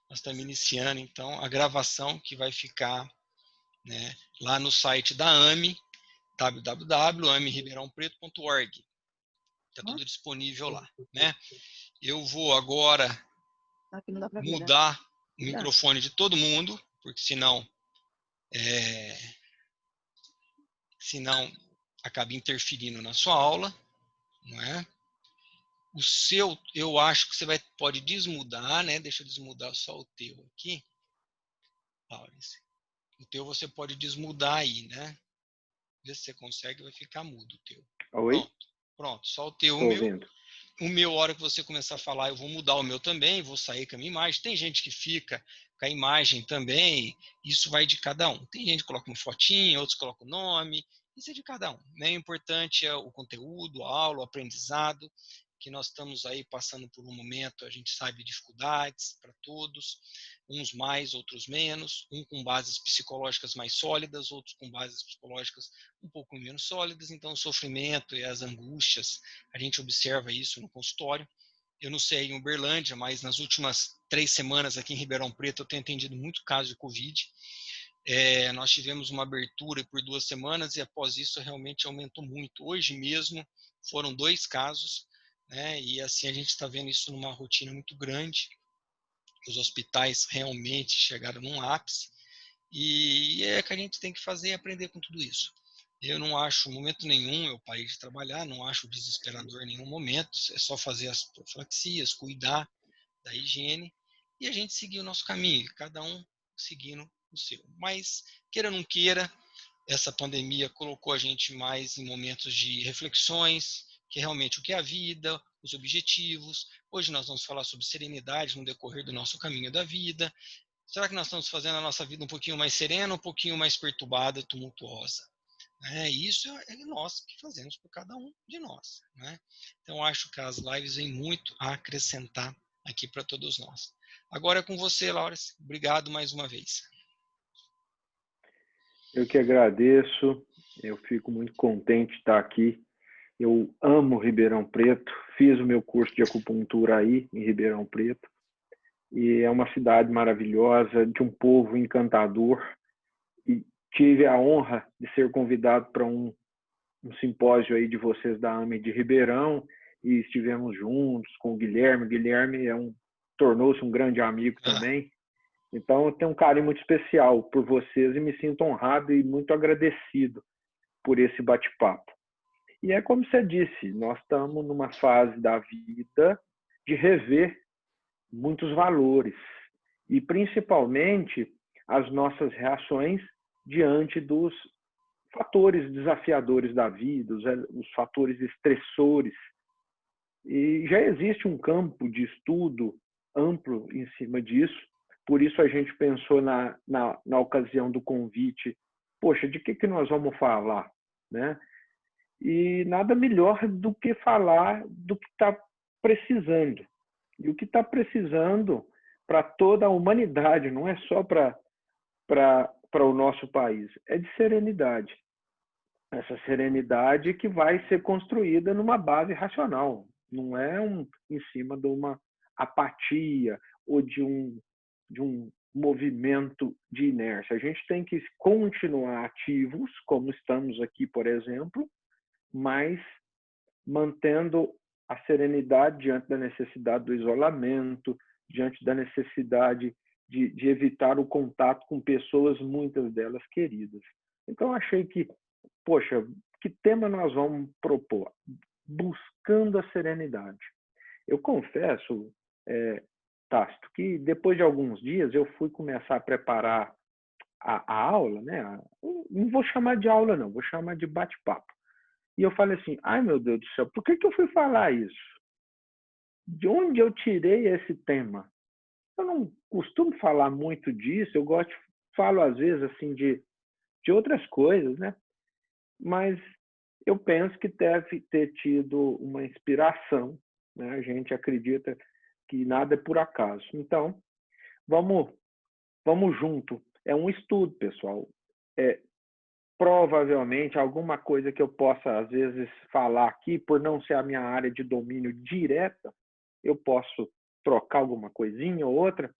nós estamos iniciando, então, a gravação que vai ficar, né, lá no site da AME, www.ameribeirãopreto.org. Está tudo disponível lá, né? Eu vou agora mudar o microfone de todo mundo, porque senão acaba interferindo na sua aula, não é? O seu, eu acho que você pode desmudar, né? Deixa eu desmudar só o teu aqui. O teu você pode desmudar aí, né? Vê se você consegue, vai ficar mudo o teu. Oi? Pronto, só o teu. Estou ouvindo. O meu, a hora que você começar a falar, eu vou mudar o meu também, vou sair com a minha imagem. Tem gente que fica com a imagem também, isso vai de cada um. Tem gente que coloca uma fotinha, outros colocam o nome, isso é de cada um, né? O importante é o conteúdo, a aula, o aprendizado, que nós estamos aí passando por um momento, a gente sabe, dificuldades para todos, uns mais, outros menos, com bases psicológicas mais sólidas, outros com bases psicológicas um pouco menos sólidas, então o sofrimento e as angústias, a gente observa isso no consultório. Eu não sei em Uberlândia, mas nas últimas 3 semanas aqui em Ribeirão Preto eu tenho atendido muito caso de Covid. Nós tivemos uma abertura por 2 semanas e após isso realmente aumentou muito. Hoje mesmo foram 2 casos, né? E assim a gente está vendo isso numa rotina muito grande. Os hospitais realmente chegaram num ápice e é que a gente tem que fazer e aprender com tudo isso. Eu não acho, momento nenhum, eu parei de trabalhar, não acho desesperador em nenhum momento, é só fazer as profilaxias, cuidar da higiene e a gente seguir o nosso caminho, cada um seguindo o seu. Mas, queira ou não queira, essa pandemia colocou a gente mais em momentos de reflexões, que é realmente o que é a vida, os objetivos. Hoje nós vamos falar sobre serenidade no decorrer do nosso caminho da vida. Será que nós estamos fazendo a nossa vida um pouquinho mais serena, um pouquinho mais perturbada, tumultuosa? Isso é nós que fazemos por cada um de nós. Né? Então, acho que as lives vêm muito a acrescentar aqui para todos nós. Agora é com você, Laura. Obrigado mais uma vez. Eu que agradeço. Eu fico muito contente de estar aqui. Eu amo Ribeirão Preto. Fiz o meu curso de acupuntura aí, em Ribeirão Preto. E é uma cidade maravilhosa, de um povo encantador. E tive a honra de ser convidado para um simpósio aí de vocês da AME de Ribeirão e estivemos juntos com o Guilherme. O Guilherme tornou-se um grande amigo também. Então, eu tenho um carinho muito especial por vocês e me sinto honrado e muito agradecido por esse bate-papo. E é como você disse, nós estamos numa fase da vida de rever muitos valores e principalmente as nossas reações diante dos fatores desafiadores da vida, os fatores estressores. E já existe um campo de estudo amplo em cima disso, por isso a gente pensou na ocasião do convite, poxa, de que nós vamos falar? Né? E nada melhor do que falar do que está precisando. E o que está precisando para toda a humanidade, não é só para o nosso país, é de serenidade. Essa serenidade que vai ser construída numa base racional, não é em cima de uma apatia ou de um movimento de inércia. A gente tem que continuar ativos, como estamos aqui, por exemplo, mas mantendo a serenidade diante da necessidade do isolamento, diante da necessidade de evitar o contato com pessoas, muitas delas queridas. Então, achei que, poxa, que tema nós vamos propor? Buscando a serenidade. Eu confesso, Tácito, que depois de alguns dias eu fui começar a preparar a aula, né? Não vou chamar de aula, não, vou chamar de bate-papo. E eu falei assim, ai meu Deus do céu, por que eu fui falar isso? De onde eu tirei esse tema? Eu não costumo falar muito disso, eu falo às vezes assim de outras coisas, né? Mas eu penso que deve ter tido uma inspiração, né? A gente acredita que nada é por acaso. Então, vamos junto. É um estudo, pessoal. Provavelmente alguma coisa que eu possa às vezes falar aqui, por não ser a minha área de domínio direta, eu posso trocar alguma coisinha ou outra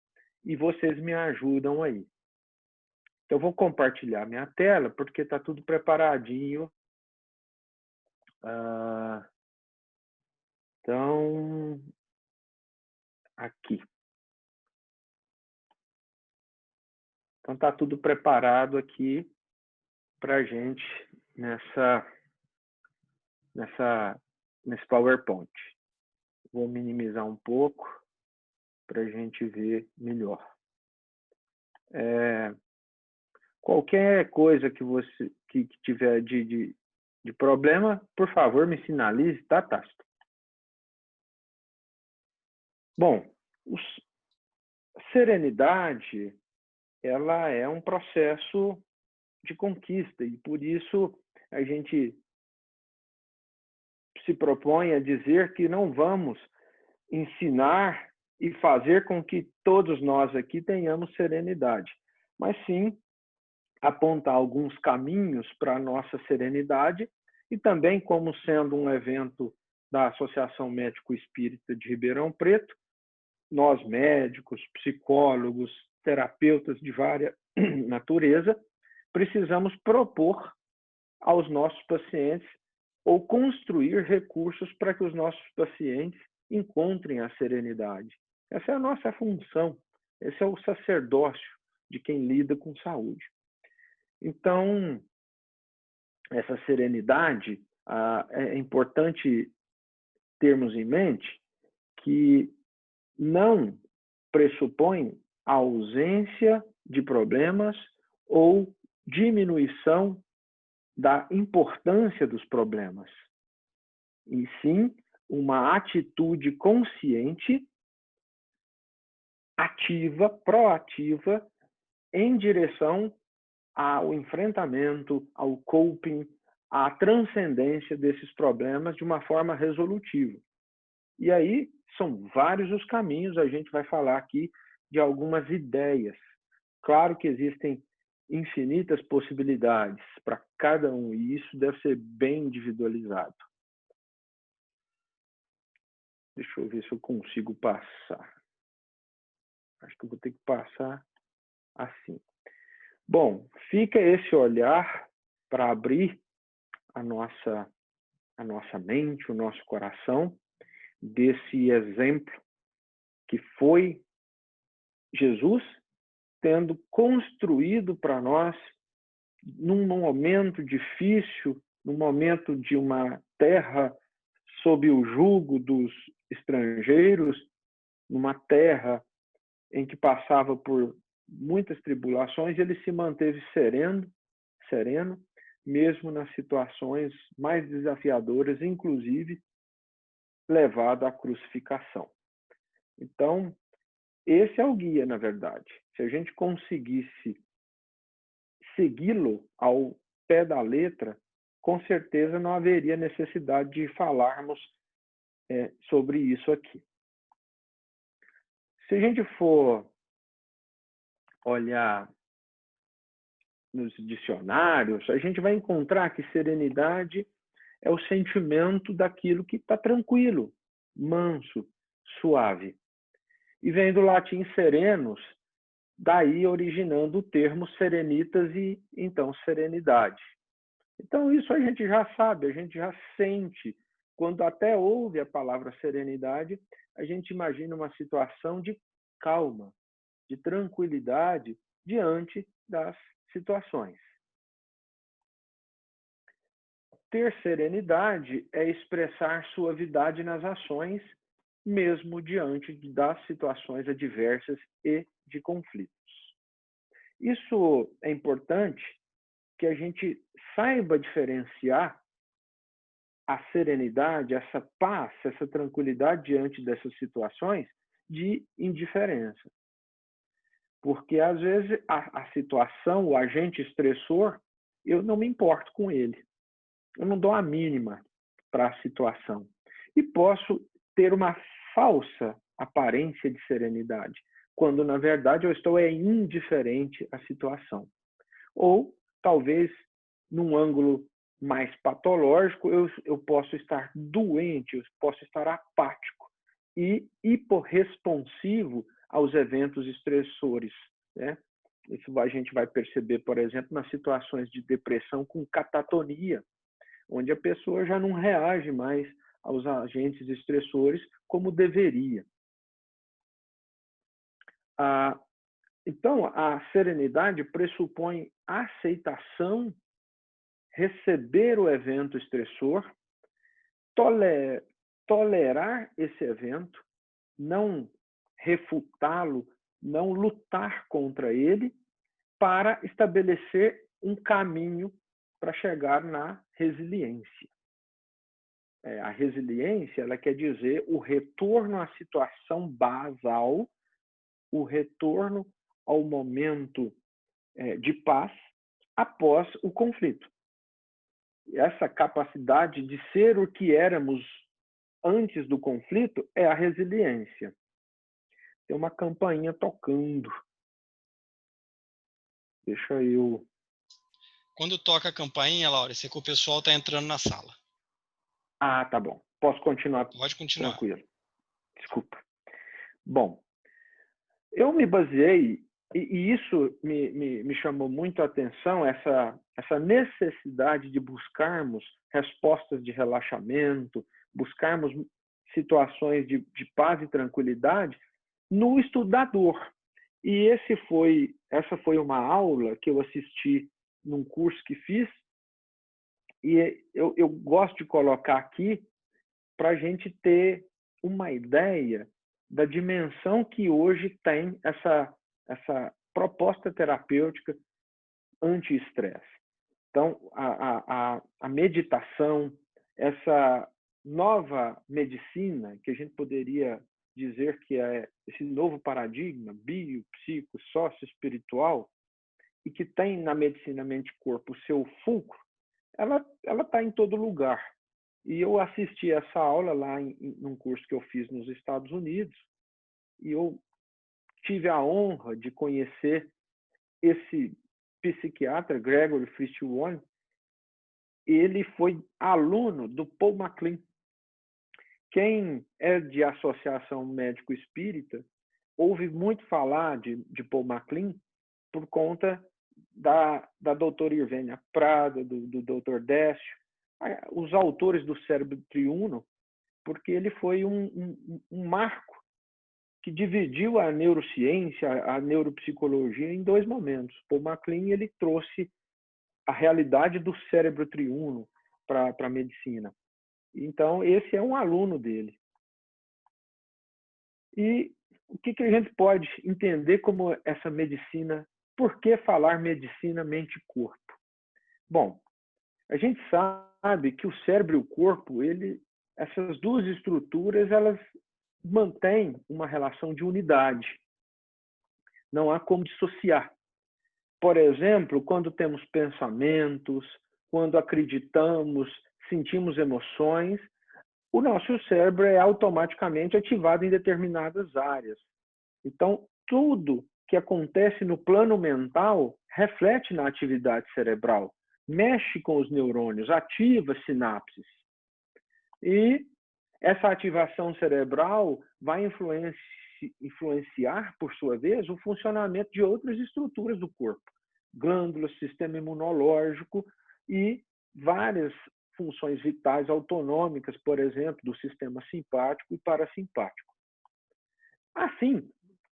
e vocês me ajudam aí. Então, eu vou compartilhar minha tela, porque está tudo preparadinho. Então, aqui. Então, está tudo preparado aqui para a gente nesse PowerPoint. Vou minimizar um pouco para a gente ver melhor. Qualquer coisa que você que tiver de problema, por favor, me sinalize, tá, Tácito? Bom, serenidade, ela é um processo de conquista e por isso a gente se propõe a dizer que não vamos ensinar e fazer com que todos nós aqui tenhamos serenidade, mas sim apontar alguns caminhos para a nossa serenidade e também, como sendo um evento da Associação Médico Espírita de Ribeirão Preto, nós médicos, psicólogos, terapeutas de várias natureza, precisamos propor aos nossos pacientes ou construir recursos para que os nossos pacientes encontrem a serenidade. Essa é a nossa função, esse é o sacerdócio de quem lida com saúde. Então, essa serenidade, é importante termos em mente que não pressupõe a ausência de problemas ou diminuição da importância dos problemas, e sim uma atitude consciente, ativa, proativa, em direção ao enfrentamento, ao coping, à transcendência desses problemas de uma forma resolutiva. E aí são vários os caminhos, a gente vai falar aqui de algumas ideias. Claro que existem infinitas possibilidades para cada um, e isso deve ser bem individualizado. Deixa eu ver se eu consigo passar. Acho que eu vou ter que passar assim. Bom, fica esse olhar para abrir a nossa mente, o nosso coração, desse exemplo que foi Jesus tendo construído para nós, num momento difícil, num momento de uma terra sob o jugo dos estrangeiros, numa terra em que passava por muitas tribulações, ele se manteve sereno, mesmo nas situações mais desafiadoras, inclusive levado à crucificação. Então, esse é o guia, na verdade. Se a gente conseguisse segui-lo ao pé da letra, com certeza não haveria necessidade de falarmos sobre isso aqui. Se a gente for olhar nos dicionários, a gente vai encontrar que serenidade é o sentimento daquilo que está tranquilo, manso, suave. E vem do latim serenos, daí originando o termo serenitas e, então, serenidade. Então, isso a gente já sabe, a gente já sente. Quando até ouve a palavra serenidade, a gente imagina uma situação de calma, de tranquilidade diante das situações. Ter serenidade é expressar suavidade nas ações, mesmo diante das situações adversas e de conflitos. Isso é importante que a gente saiba diferenciar a serenidade, essa paz, essa tranquilidade diante dessas situações de indiferença. Porque, às vezes, a situação, o agente estressor, eu não me importo com ele. Eu não dou a mínima para a situação. E posso ter uma falsa aparência de serenidade, quando, na verdade, eu estou indiferente à situação. Ou, talvez, num ângulo mais patológico, eu posso estar doente, eu posso estar apático e hiporresponsivo aos eventos estressores, né? Isso a gente vai perceber, por exemplo, nas situações de depressão com catatonia, onde a pessoa já não reage mais aos agentes estressores como deveria. Então, a serenidade pressupõe aceitação, receber o evento estressor, tolerar esse evento, não refutá-lo, não lutar contra ele, para estabelecer um caminho para chegar na resiliência. A resiliência, ela quer dizer o retorno à situação basal, o retorno ao momento de paz após o conflito. Essa capacidade de ser o que éramos antes do conflito é a resiliência. Tem uma campainha tocando. Deixa eu... Quando toca a campainha, Laura, é que o pessoal está entrando na sala. Ah, tá bom. Posso continuar? Pode continuar. Tranquilo. Desculpa. Bom, eu me baseei, e isso me chamou muito a atenção, essa necessidade de buscarmos respostas de relaxamento, buscarmos situações de paz e tranquilidade no estudador. E essa foi uma aula que eu assisti num curso que fiz, e eu gosto de colocar aqui para a gente ter uma ideia da dimensão que hoje tem essa proposta terapêutica anti-estresse. Então, a meditação, essa nova medicina, que a gente poderia dizer que é esse novo paradigma bio, psico, sócio-espiritual, e que tem na medicina mente-corpo o seu fulcro, ela está em todo lugar. E eu assisti essa aula lá num curso que eu fiz nos Estados Unidos, e eu tive a honra de conhecer esse psiquiatra, Gregory Frischwon. Ele foi aluno do Paul MacLean. Quem é de associação médico-espírita ouve muito falar de Paul MacLean por conta da doutora Irvênia Prada, do doutor Décio, os autores do Cérebro Triuno, porque ele foi um marco que dividiu a neurociência, a neuropsicologia em dois momentos. Paul MacLean, ele trouxe a realidade do cérebro triuno para a medicina. Então, esse é um aluno dele. E o que a gente pode entender como essa medicina, por que falar medicina mente-corpo? Bom, a gente sabe que o cérebro e o corpo, essas duas estruturas, elas mantêm uma relação de unidade. Não há como dissociar. Por exemplo, quando temos pensamentos, quando acreditamos, sentimos emoções, o nosso cérebro é automaticamente ativado em determinadas áreas. Então, tudo que acontece no plano mental reflete na atividade cerebral, mexe com os neurônios, ativa sinapses. E essa ativação cerebral vai influenciar, por sua vez, o funcionamento de outras estruturas do corpo, glândulas, sistema imunológico e várias funções vitais autonômicas, por exemplo, do sistema simpático e parasimpático. Assim,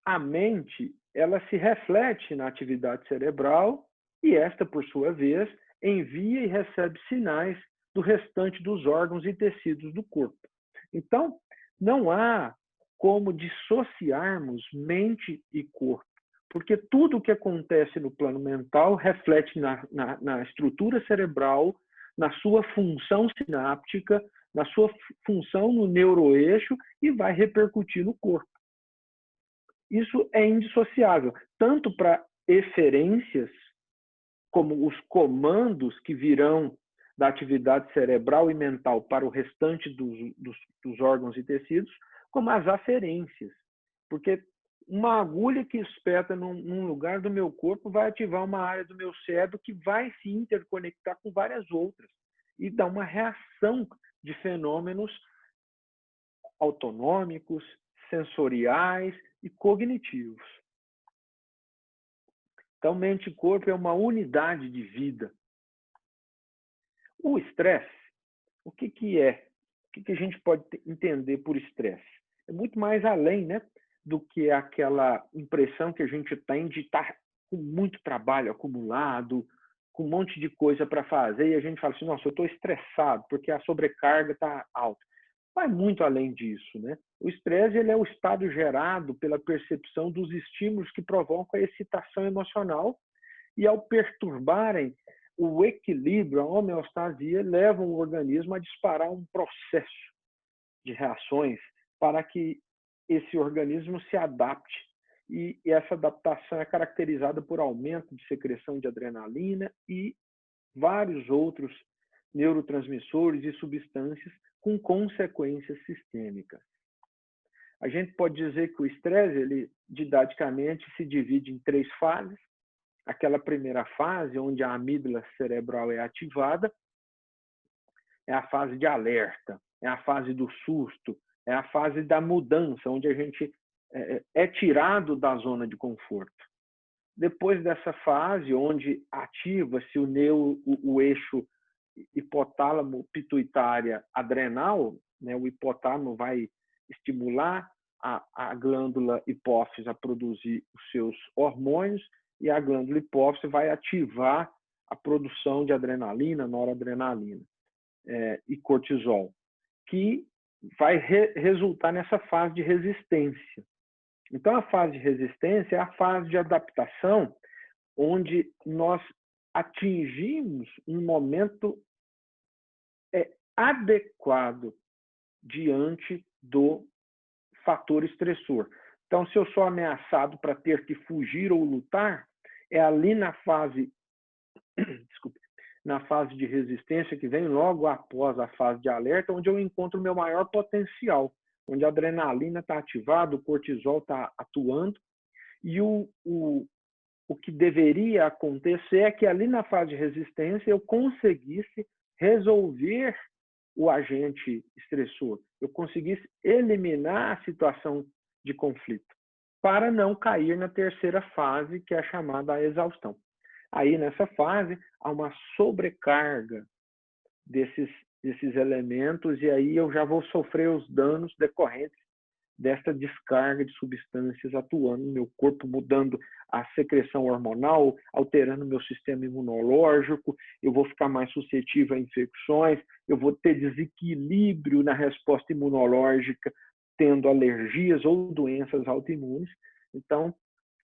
a mente, ela se reflete na atividade cerebral e esta, por sua vez, envia e recebe sinais do restante dos órgãos e tecidos do corpo. Então, não há como dissociarmos mente e corpo, porque tudo o que acontece no plano mental reflete na estrutura cerebral, na sua função sináptica, na sua função no neuroeixo e vai repercutir no corpo. Isso é indissociável, tanto para eferências, como os comandos que virão da atividade cerebral e mental para o restante dos órgãos e tecidos, como as aferências. Porque uma agulha que espeta num lugar do meu corpo vai ativar uma área do meu cérebro que vai se interconectar com várias outras e dar uma reação de fenômenos autonômicos, sensoriais, e cognitivos. Então, mente e corpo é uma unidade de vida. O estresse, o que é? O que a gente pode entender por estresse? É muito mais além, né, do que aquela impressão que a gente tem de estar com muito trabalho acumulado, com um monte de coisa para fazer, e a gente fala assim, nossa, eu estou estressado porque a sobrecarga está alta. Vai muito além disso, né? O estresse ele é o estado gerado pela percepção dos estímulos que provocam a excitação emocional e, ao perturbarem o equilíbrio, a homeostasia, levam o organismo a disparar um processo de reações para que esse organismo se adapte. E essa adaptação é caracterizada por aumento de secreção de adrenalina e vários outros neurotransmissores e substâncias com consequências sistêmicas. A gente pode dizer que o estresse, ele didaticamente se divide em 3 fases. Aquela primeira fase, onde a amígdala cerebral é ativada, é a fase de alerta, é a fase do susto, é a fase da mudança, onde a gente é tirado da zona de conforto. Depois dessa fase, onde ativa-se o eixo hipotálamo pituitária adrenal, né? O hipotálamo vai estimular a glândula hipófise a produzir os seus hormônios e a glândula hipófise vai ativar a produção de adrenalina, noradrenalina e cortisol, que vai resultar nessa fase de resistência. Então, a fase de resistência é a fase de adaptação, onde nós atingimos um momento adequado diante do fator estressor. Então, se eu sou ameaçado para ter que fugir ou lutar, é ali na fase, na fase de resistência, que vem logo após a fase de alerta, onde eu encontro o meu maior potencial, onde a adrenalina está ativada, o cortisol está atuando, e o que deveria acontecer é que ali na fase de resistência eu conseguisse resolver o agente estressor, eu conseguisse eliminar a situação de conflito, para não cair na terceira fase, que é a chamada exaustão. Aí, nessa fase, há uma sobrecarga desses elementos, e aí eu já vou sofrer os danos decorrentes desta descarga de substâncias atuando no meu corpo, mudando a secreção hormonal, alterando meu sistema imunológico, eu vou ficar mais suscetível a infecções, eu vou ter desequilíbrio na resposta imunológica, tendo alergias ou doenças autoimunes. Então,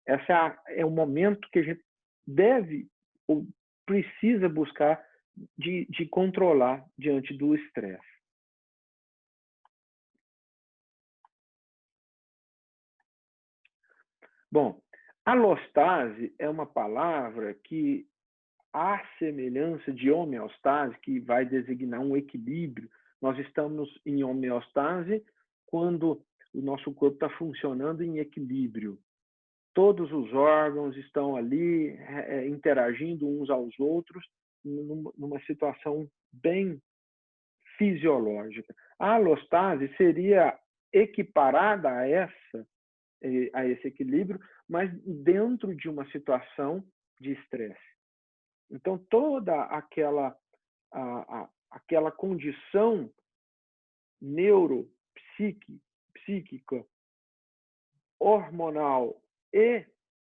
esse é o momento que a gente deve ou precisa buscar de controlar diante do estresse. Bom, alostase é uma palavra que, à semelhança de homeostase, que vai designar um equilíbrio, nós estamos em homeostase quando o nosso corpo está funcionando em equilíbrio. Todos os órgãos estão ali interagindo uns aos outros numa situação bem fisiológica. A alostase seria equiparada a esse equilíbrio, mas dentro de uma situação de estresse. Então, toda aquela condição neuropsíquica, hormonal e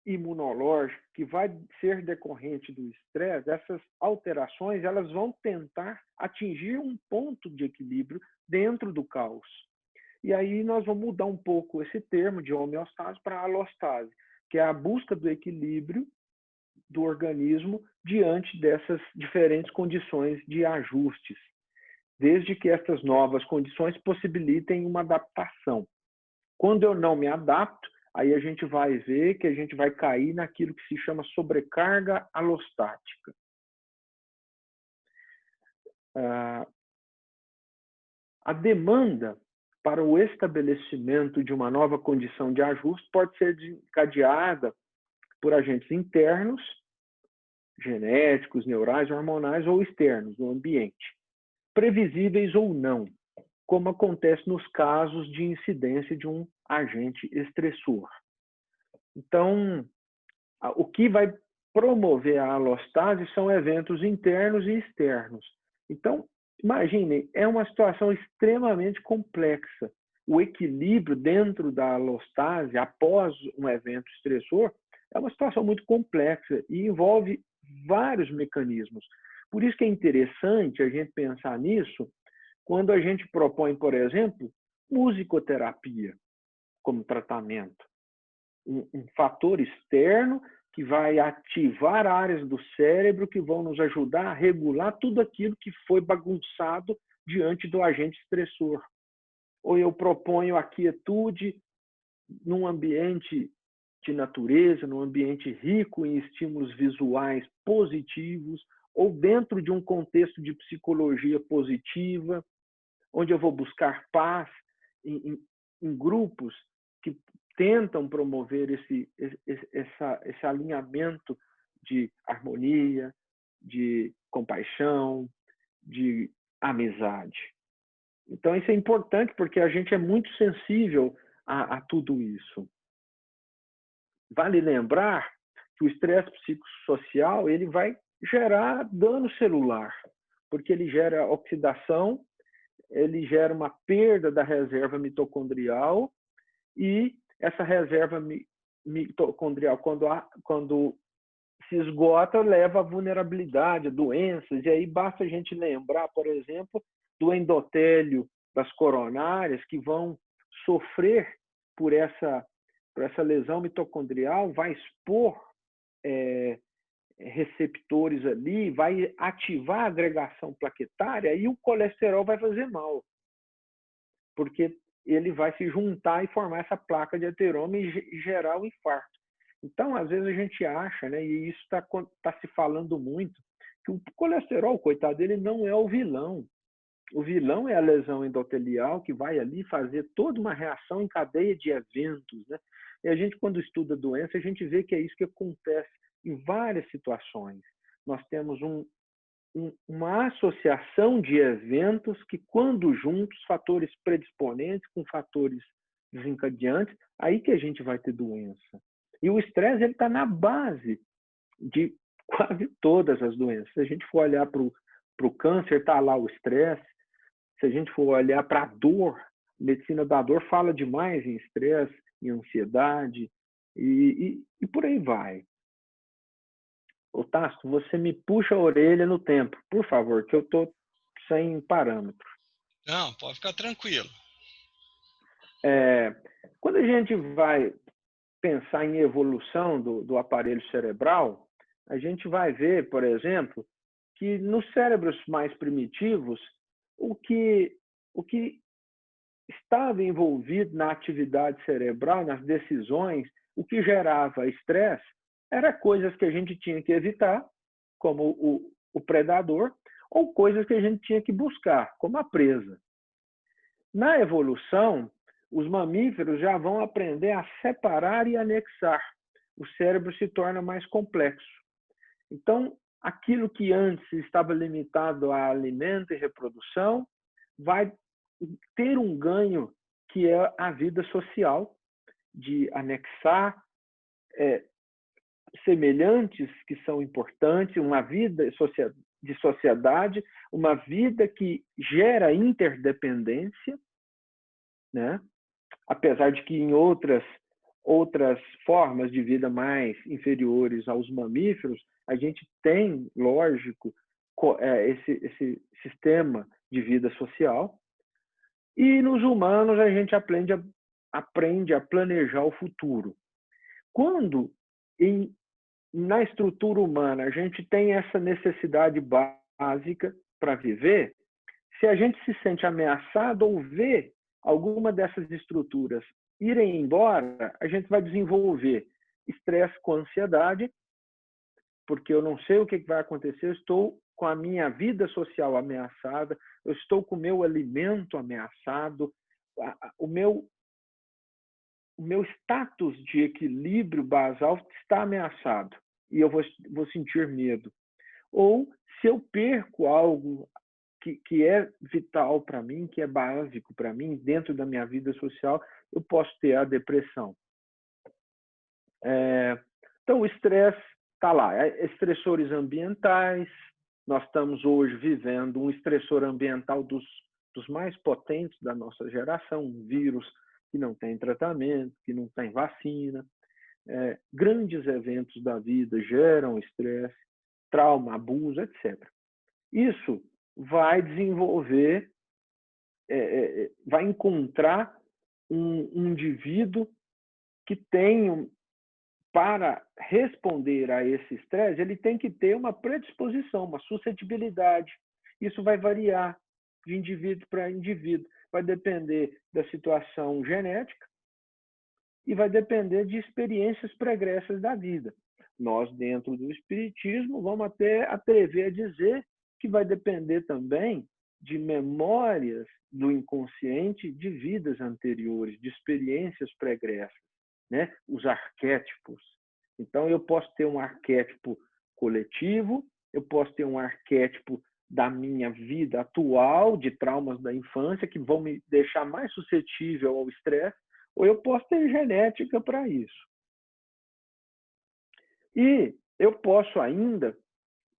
imunológica que vai ser decorrente do estresse, essas alterações elas vão tentar atingir um ponto de equilíbrio dentro do caos. E aí nós vamos mudar um pouco esse termo de homeostase para alostase, que é a busca do equilíbrio do organismo diante dessas diferentes condições de ajustes, desde que essas novas condições possibilitem uma adaptação. Quando eu não me adapto, aí a gente vai ver que a gente vai cair naquilo que se chama sobrecarga alostática. A demanda para o estabelecimento de uma nova condição de ajuste pode ser desencadeada por agentes internos, genéticos, neurais, hormonais ou externos, no ambiente, previsíveis ou não, como acontece nos casos de incidência de um agente estressor. Então, o que vai promover a alostase são eventos internos e externos. Então, imagine, é uma situação extremamente complexa. O equilíbrio dentro da alostase, após um evento estressor, é uma situação muito complexa e envolve vários mecanismos. Por isso que é interessante a gente pensar nisso quando a gente propõe, por exemplo, musicoterapia como tratamento. Um fator externo que vai ativar áreas do cérebro que vão nos ajudar a regular tudo aquilo que foi bagunçado diante do agente estressor. Ou eu proponho a quietude num ambiente de natureza, num ambiente rico em estímulos visuais positivos, ou dentro de um contexto de psicologia positiva, onde eu vou buscar paz em grupos que tentam promover esse alinhamento de harmonia, de compaixão, de amizade. Então, isso é importante porque a gente é muito sensível a tudo isso. Vale lembrar que o estresse psicossocial ele vai gerar dano celular, porque ele gera oxidação, ele gera uma perda da reserva mitocondrial e essa reserva mitocondrial, quando se esgota, leva à vulnerabilidade, a doenças. E aí basta a gente lembrar, por exemplo, do endotélio das coronárias, que vão sofrer por essa lesão mitocondrial, vai expor receptores ali, vai ativar a agregação plaquetária e o colesterol vai fazer mal, porque ele vai se juntar e formar essa placa de ateroma e gerar o infarto. Então, às vezes a gente acha, né, e isso está se falando muito, que o colesterol, coitado dele, não é o vilão. O vilão é a lesão endotelial que vai ali fazer toda uma reação em cadeia de eventos, né? E a gente, quando estuda a doença, a gente vê que é isso que acontece em várias situações. Nós temos uma associação de eventos que, quando juntos, fatores predisponentes com fatores desencadeantes, aí que a gente vai ter doença. E o estresse está na base de quase todas as doenças. Se a gente for olhar para o câncer, está lá o estresse. Se a gente for olhar para a dor, a medicina da dor fala demais em estresse, em ansiedade, e por aí vai. Ô, Tasso, você me puxa a orelha no tempo, por favor, que eu estou sem parâmetro. Não, pode ficar tranquilo. Quando a gente vai pensar em evolução do aparelho cerebral, a gente vai ver, por exemplo, que nos cérebros mais primitivos, o que estava envolvido na atividade cerebral, nas decisões, o que gerava estresse, era coisas que a gente tinha que evitar, como o predador, ou coisas que a gente tinha que buscar, como a presa. Na evolução, os mamíferos já vão aprender a separar e anexar. O cérebro se torna mais complexo. Então, aquilo que antes estava limitado a alimento e reprodução, vai ter um ganho que é a vida social, de anexar semelhantes que são importantes, uma vida de sociedade, uma vida que gera interdependência, né? Apesar de que em outras formas de vida mais inferiores aos mamíferos, a gente tem, lógico, esse sistema de vida social. E nos humanos a gente aprende a planejar o futuro. Quando na estrutura humana a gente tem essa necessidade básica para viver, se a gente se sente ameaçado ou vê alguma dessas estruturas irem embora, a gente vai desenvolver estresse com ansiedade, porque eu não sei o que vai acontecer, eu estou com a minha vida social ameaçada, eu estou com o meu alimento ameaçado, o meu status de equilíbrio basal está ameaçado e eu vou sentir medo. Ou se eu perco algo que é vital para mim, que é básico para mim, dentro da minha vida social, eu posso ter a depressão. Então, o estresse está lá. Estressores ambientais. Nós estamos hoje vivendo um estressor ambiental dos mais potentes da nossa geração, um vírus que não tem tratamento, que não tem vacina. Grandes eventos da vida geram estresse, trauma, abuso, etc. Isso vai desenvolver, vai encontrar um indivíduo que tem, para responder a esse estresse, ele tem que ter uma predisposição, uma suscetibilidade. Isso vai variar de indivíduo para indivíduo. Vai depender da situação genética e vai depender de experiências pregressas da vida. Nós, dentro do espiritismo, vamos até atrever a dizer que vai depender também de memórias do inconsciente de vidas anteriores, de experiências pregressas, né? Os arquétipos. Então, eu posso ter um arquétipo coletivo, eu posso ter um arquétipo da minha vida atual, de traumas da infância, que vão me deixar mais suscetível ao estresse, ou eu posso ter genética para isso. E eu posso ainda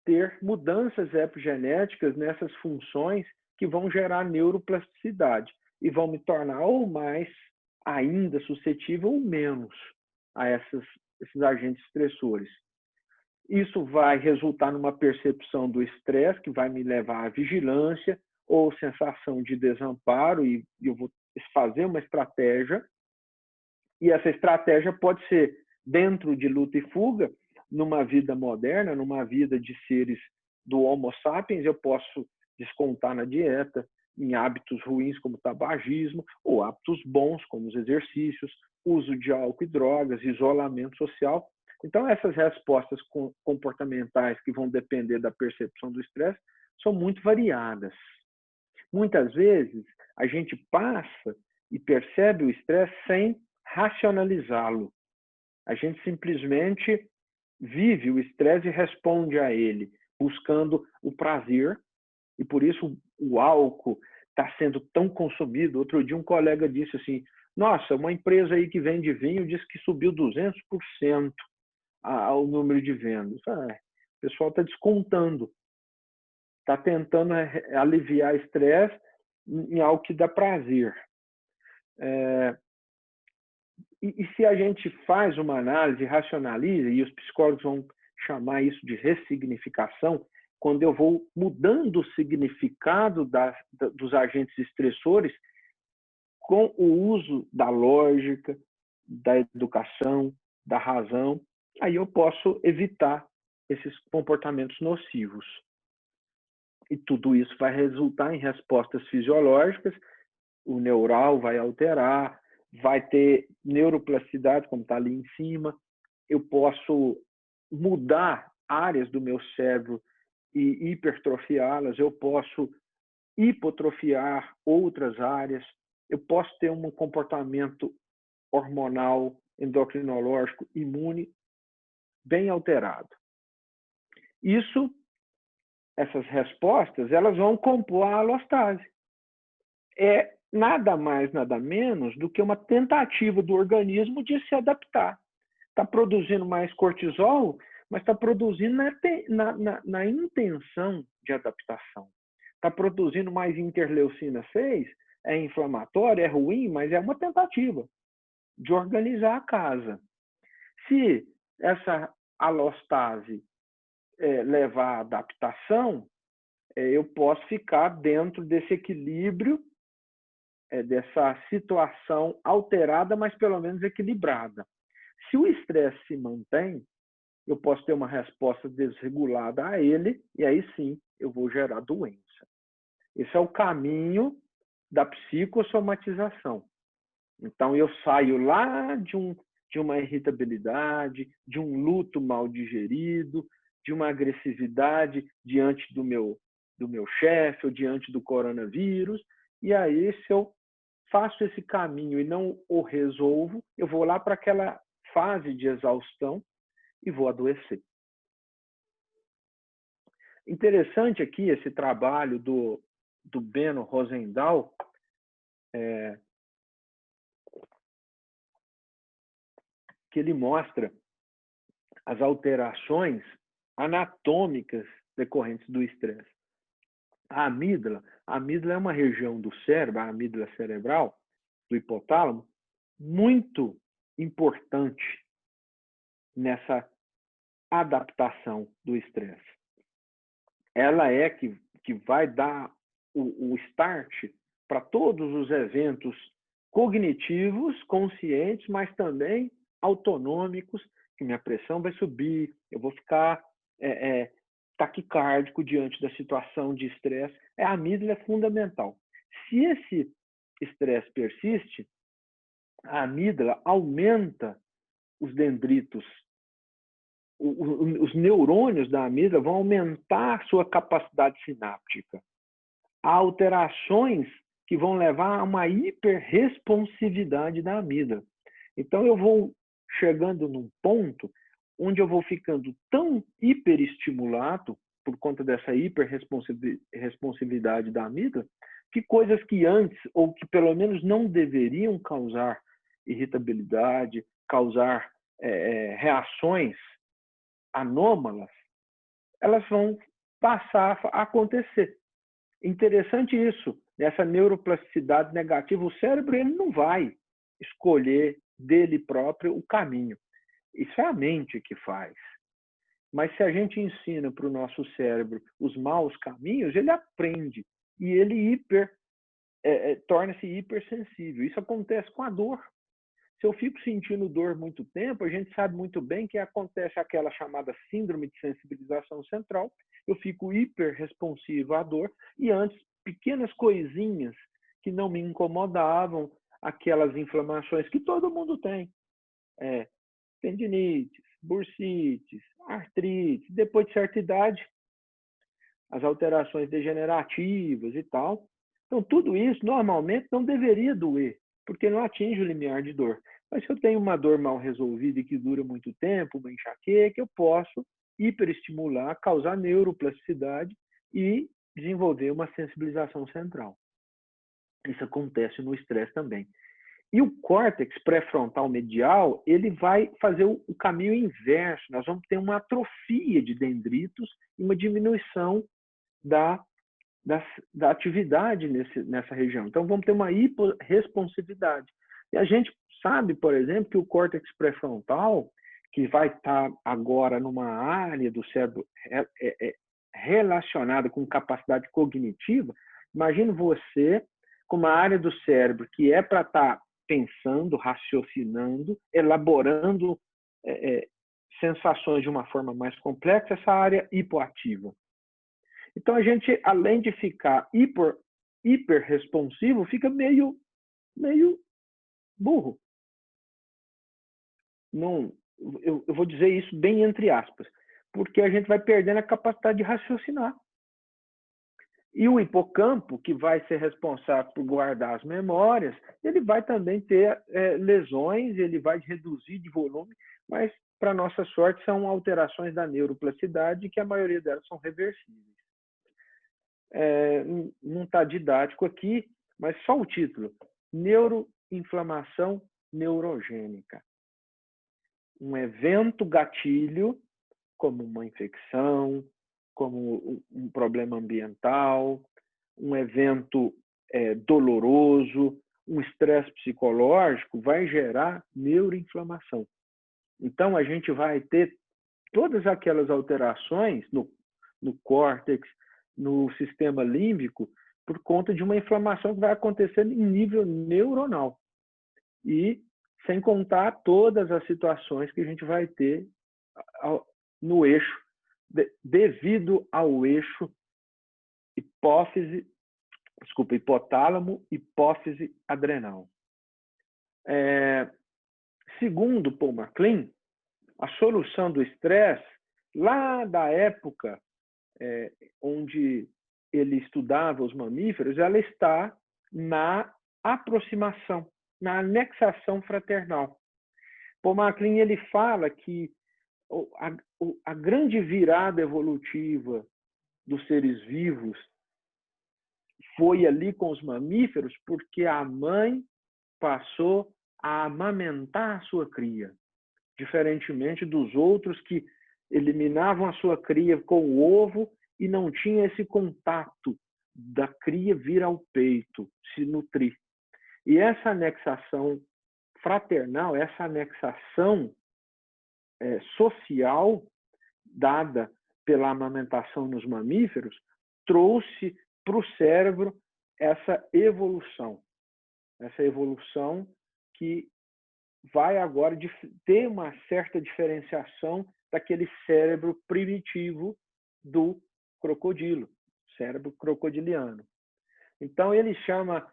ter mudanças epigenéticas nessas funções que vão gerar neuroplasticidade e vão me tornar ou mais ainda suscetível ou menos a esses agentes estressores. Isso vai resultar numa percepção do estresse que vai me levar à vigilância ou sensação de desamparo e eu vou fazer uma estratégia. E essa estratégia pode ser dentro de luta e fuga, numa vida moderna, numa vida de seres do Homo sapiens, eu posso descontar na dieta, em hábitos ruins como tabagismo, ou hábitos bons como os exercícios, uso de álcool e drogas, isolamento social. Então, essas respostas comportamentais que vão depender da percepção do estresse são muito variadas. Muitas vezes, a gente passa e percebe o estresse sem racionalizá-lo. A gente simplesmente vive o estresse e responde a ele, buscando o prazer, e por isso o álcool está sendo tão consumido. Outro dia um colega disse assim, nossa, uma empresa aí que vende vinho disse que subiu 200% ao número de vendas. O pessoal está descontando, está tentando aliviar estresse em algo que dá prazer. E se a gente faz uma análise, racionaliza, e os psicólogos vão chamar isso de ressignificação, quando eu vou mudando o significado dos agentes estressores com o uso da lógica, da educação, da razão, aí eu posso evitar esses comportamentos nocivos. E tudo isso vai resultar em respostas fisiológicas, o neural vai alterar, vai ter neuroplasticidade, como está ali em cima, eu posso mudar áreas do meu cérebro e hipertrofiá-las, eu posso hipotrofiar outras áreas, eu posso ter um comportamento hormonal, endocrinológico, imune bem alterado. Essas respostas, elas vão compor a alostase. É nada mais, nada menos do que uma tentativa do organismo de se adaptar. Está produzindo mais cortisol, mas está produzindo na intenção de adaptação. Está produzindo mais interleucina 6, é inflamatório, é ruim, mas é uma tentativa de organizar a casa. Se essa alostase levar à adaptação, eu posso ficar dentro desse equilíbrio, dessa situação alterada, mas pelo menos equilibrada. Se o estresse se mantém, eu posso ter uma resposta desregulada a ele, e aí sim eu vou gerar doença. Esse é o caminho da psicossomatização. Então, eu saio lá de uma irritabilidade, de um luto mal digerido, de uma agressividade diante do meu chefe ou diante do coronavírus, e aí, se eu faço esse caminho e não o resolvo, eu vou lá para aquela fase de exaustão e vou adoecer. Interessante aqui esse trabalho do do Benno Rosendahl, que ele mostra as alterações anatômicas decorrentes do estresse. A amígdala é uma região do cérebro, a amígdala cerebral, do hipotálamo, muito importante nessa adaptação do estresse. Ela é que vai dar o start para todos os eventos cognitivos, conscientes, mas também autonômicos, que minha pressão vai subir, eu vou ficar taquicárdico diante da situação de estresse. A amígdala é fundamental. Se esse estresse persiste, a amígdala aumenta os dendritos, os neurônios da amígdala vão aumentar sua capacidade sináptica. Há alterações que vão levar a uma hiperresponsividade da amígdala. Então, eu vou chegando num ponto onde eu vou ficando tão hiperestimulado por conta dessa hiperresponsividade da amígdala, que coisas que antes, ou que pelo menos não deveriam causar irritabilidade, causar reações anômalas, elas vão passar a acontecer. Interessante isso, nessa neuroplasticidade negativa, o cérebro ele não vai escolher dele próprio o caminho. Isso é a mente que faz. Mas se a gente ensina para o nosso cérebro os maus caminhos, ele aprende e ele torna-se hipersensível. Isso acontece com a dor. Se eu fico sentindo dor muito tempo, a gente sabe muito bem que acontece aquela chamada síndrome de sensibilização central. Eu fico hiperresponsivo à dor e antes, pequenas coisinhas que não me incomodavam, aquelas inflamações que todo mundo tem. Tendinites, bursites, artrite, depois de certa idade, as alterações degenerativas e tal. Então, tudo isso normalmente não deveria doer, porque não atinge o limiar de dor. Mas se eu tenho uma dor mal resolvida e que dura muito tempo, uma enxaqueca, eu posso hiperestimular, causar neuroplasticidade e desenvolver uma sensibilização central. Isso acontece no estresse também. E o córtex pré-frontal medial, ele vai fazer o caminho inverso. Nós vamos ter uma atrofia de dendritos e uma diminuição da atividade nessa região. Então, vamos ter uma hiporresponsividade. E a gente sabe, por exemplo, que o córtex pré-frontal, que vai estar agora numa área do cérebro relacionada com capacidade cognitiva, imagine você com uma área do cérebro que é para estar pensando, raciocinando, elaborando sensações de uma forma mais complexa, essa área hipoativa. Então, a gente, além de ficar hiperresponsivo, fica meio burro. Não, eu vou dizer isso bem entre aspas, porque a gente vai perdendo a capacidade de raciocinar. E o hipocampo, que vai ser responsável por guardar as memórias, ele vai também ter lesões, ele vai reduzir de volume, mas, para nossa sorte, são alterações da neuroplasticidade, que a maioria delas são reversíveis. Não está didático aqui, mas só o título: neuroinflamação neurogênica. Um evento gatilho, como uma infecção, como um problema ambiental, um evento doloroso, um estresse psicológico, vai gerar neuroinflamação. Então, a gente vai ter todas aquelas alterações no córtex, no sistema límbico, por conta de uma inflamação que vai acontecer em nível neuronal. E sem contar todas as situações que a gente vai ter no eixo, devido ao eixo hipotálamo, hipófise adrenal. Segundo Paul MacLean, a solução do estresse, lá da época onde ele estudava os mamíferos, ela está na aproximação, na anexação fraternal. Paul MacLean ele fala que a grande virada evolutiva dos seres vivos foi ali com os mamíferos porque a mãe passou a amamentar a sua cria, diferentemente dos outros que eliminavam a sua cria com o ovo e não tinha esse contato da cria vir ao peito, se nutrir. E essa anexação fraternal, essa anexação social dada pela amamentação nos mamíferos, trouxe para o cérebro essa evolução que vai agora ter uma certa diferenciação daquele cérebro primitivo do crocodilo, cérebro crocodiliano. Então, ele chama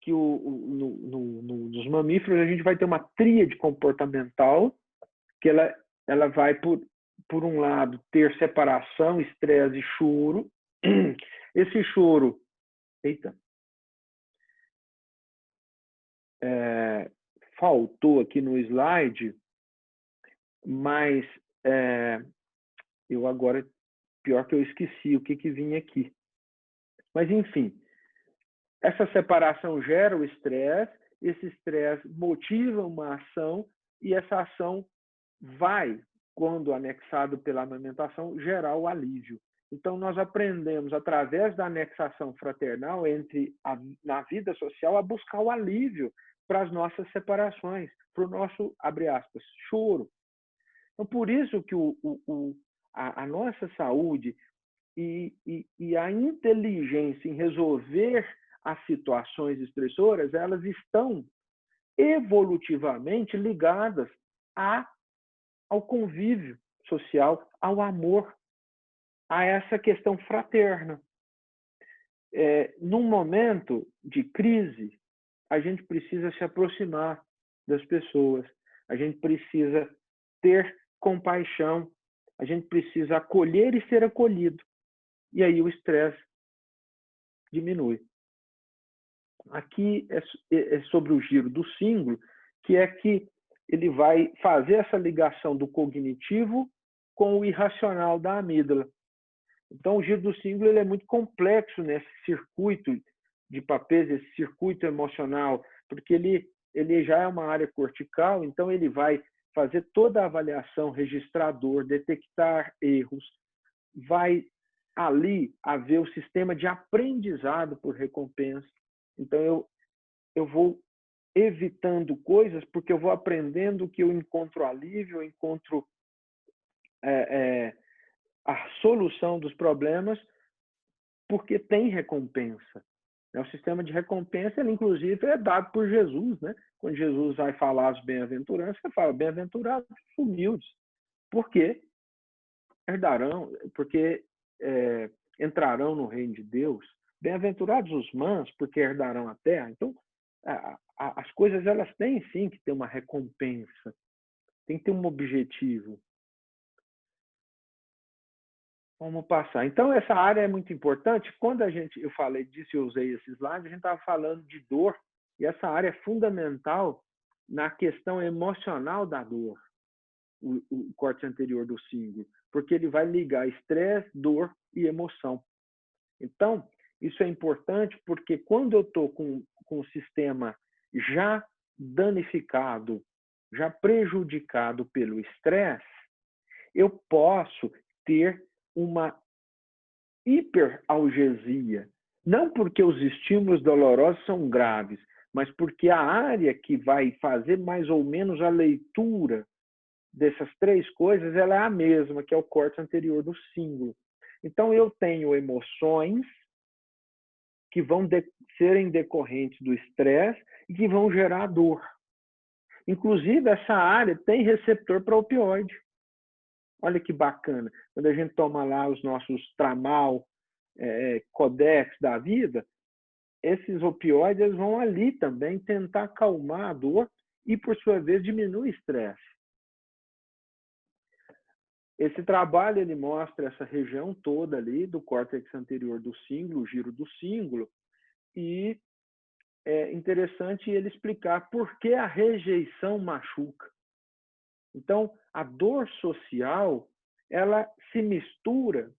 que nos mamíferos a gente vai ter uma tríade comportamental, que ela vai, por um lado, ter separação, estresse e choro. Esse choro... Eita! Faltou aqui no slide, mas eu agora, pior que eu esqueci o que vinha aqui. Mas, enfim, essa separação gera o estresse, esse estresse motiva uma ação e essa ação vai, quando anexado pela amamentação, gerar o alívio. Então, nós aprendemos, através da anexação fraternal na vida social, a buscar o alívio para as nossas separações, para o nosso, abre aspas, choro. Então, por isso que a nossa saúde e a inteligência em resolver as situações estressoras, elas estão evolutivamente ligadas ao convívio social, ao amor, a essa questão fraterna. Num momento de crise, a gente precisa se aproximar das pessoas, a gente precisa ter compaixão, a gente precisa acolher e ser acolhido. E aí o estresse diminui. Aqui é sobre o giro do símbolo, que é que ele vai fazer essa ligação do cognitivo com o irracional da amígdala. Então, o giro do símbolo ele é muito complexo nesse circuito de papéis, esse circuito emocional, porque ele já é uma área cortical, então ele vai fazer toda a avaliação, registrar dor, detectar erros, vai ali haver o sistema de aprendizado por recompensa. Então, eu vou evitando coisas porque eu vou aprendendo que eu encontro alívio, eu encontro a solução dos problemas porque tem recompensa. O sistema de recompensa, ele inclusive é dado por Jesus, né? Quando Jesus vai falar as bem-aventuranças, ele fala, bem-aventurados os humildes, porque entrarão no reino de Deus. Bem-aventurados os mansos, porque herdarão a terra. Então, as coisas elas têm sim que ter uma recompensa, tem que ter um objetivo. Vamos passar. Então, essa área é muito importante. Quando eu falei disso e usei esse slide, a gente estava falando de dor, e essa área é fundamental na questão emocional da dor, o córtex anterior do cíngulo, porque ele vai ligar estresse, dor e emoção. Então, isso é importante porque quando eu estou com o sistema já danificado, já prejudicado pelo estresse, eu posso ter uma hiperalgesia. Não porque os estímulos dolorosos são graves, mas porque a área que vai fazer mais ou menos a leitura dessas três coisas, ela é a mesma, que é o córtex anterior do cíngulo. Então, eu tenho emoções que vão serem decorrentes do estresse e que vão gerar dor. Inclusive, essa área tem receptor para opioide. Olha que bacana. Quando a gente toma lá os nossos tramal, codex da vida, esses opioides eles vão ali também tentar acalmar a dor e, por sua vez, diminuir o estresse. Esse trabalho ele mostra essa região toda ali do córtex anterior do cíngulo, o giro do cíngulo, e é interessante ele explicar por que a rejeição machuca. Então, a dor social, ela se mistura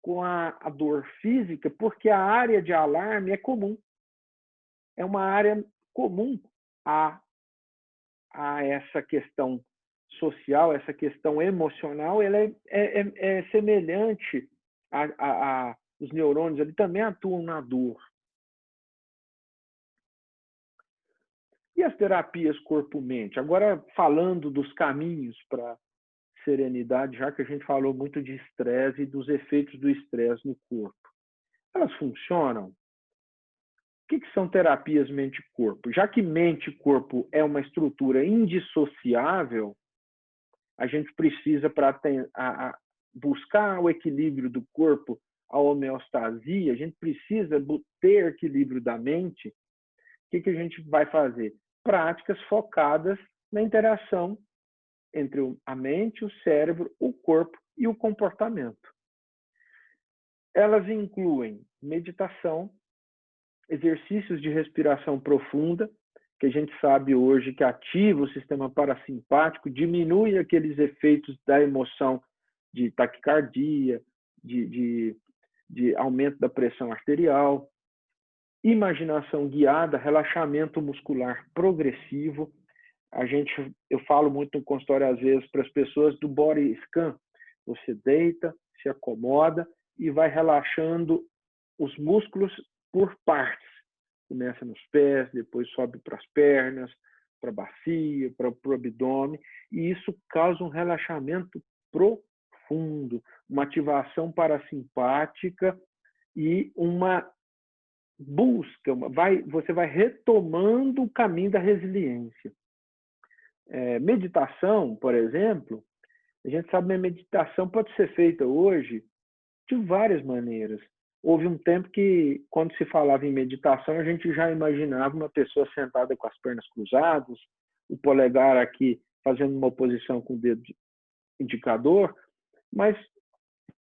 com a dor física, porque a área de alarme é comum. É uma área comum a essa questão social, essa questão emocional, ela é semelhante os neurônios ali também atuam na dor. E as terapias corpo-mente? Agora, falando dos caminhos para serenidade, já que a gente falou muito de estresse e dos efeitos do estresse no corpo. Elas funcionam? O que são terapias mente-corpo? Já que mente e corpo é uma estrutura indissociável, a gente precisa, para buscar o equilíbrio do corpo, a homeostasia, a gente precisa ter equilíbrio da mente. O que a gente vai fazer? Práticas focadas na interação entre a mente, o cérebro, o corpo e o comportamento. Elas incluem meditação, exercícios de respiração profunda, que a gente sabe hoje que ativa o sistema parasimpático, diminui aqueles efeitos da emoção de taquicardia, de aumento da pressão arterial, imaginação guiada, relaxamento muscular progressivo. Eu falo muito no consultório às vezes para as pessoas do body scan. Você deita, se acomoda e vai relaxando os músculos por partes. Começa nos pés, depois sobe para as pernas, para a bacia, para o abdômen, e isso causa um relaxamento profundo, uma ativação parasimpática e uma busca, você vai retomando o caminho da resiliência. Meditação, por exemplo, a gente sabe que a meditação pode ser feita hoje de várias maneiras. Houve um tempo que, quando se falava em meditação, a gente já imaginava uma pessoa sentada com as pernas cruzadas, o polegar aqui fazendo uma oposição com o dedo indicador, mas